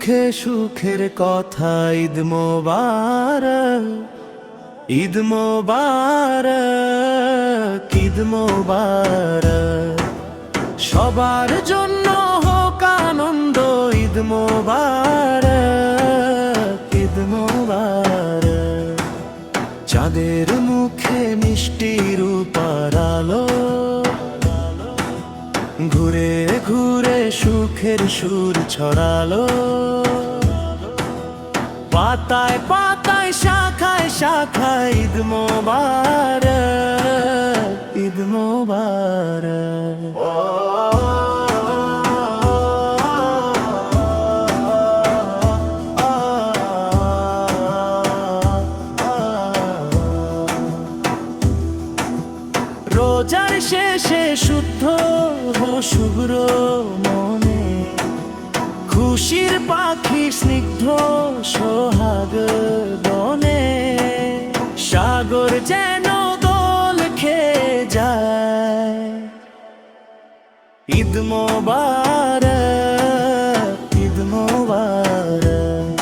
মুখে সুখের কথা, ঈদ মোবারক, ঈদ মোবারক, ঈদ মোবারক। সবার জন্য হোক আনন্দ, ঈদ মোবারক, ঈদ মোবারক। চাঁদের মুখে মিষ্টি রূপার আলো, ঘুরে ঘুরে সুখের সুর ছড়ালো। পাতায় পাতায় শাখায় শাখায় ঈদ মোবারক, ঈদ মোবারক। রোজার শেষে শুদ্ধ শুভ্র মনে, খুশির পাখি স্নিগ্ধ সোহাগ বনে। সাগর যেন দোল খেয়ে যায়, ঈদ মোবারক, ঈদ মোবারক।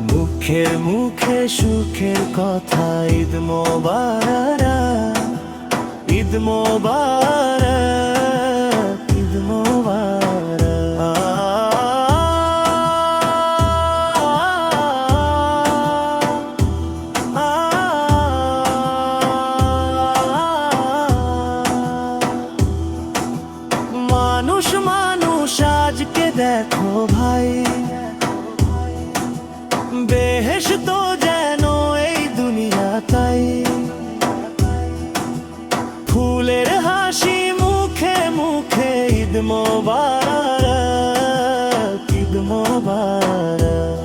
মুখে মুখে সুখের কথা, ঈদ মোবারক, ঈদ মোবারক, ঈদ মোবারক। মানুষ মানুষ আজকে দেখো ভাই, বেহেশত যেন এই দুনিয়া তাই। ফুলের হাসি মুখে মুখে, ঈদ মোবারক, ঈদ মোবারক।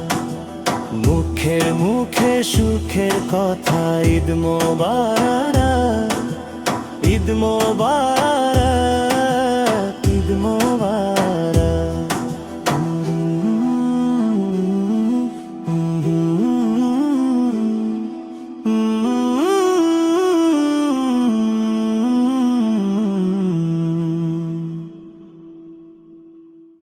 মুখে মুখে সুখের কথা, ঈদ মোবারক, ঈদ মোবারক।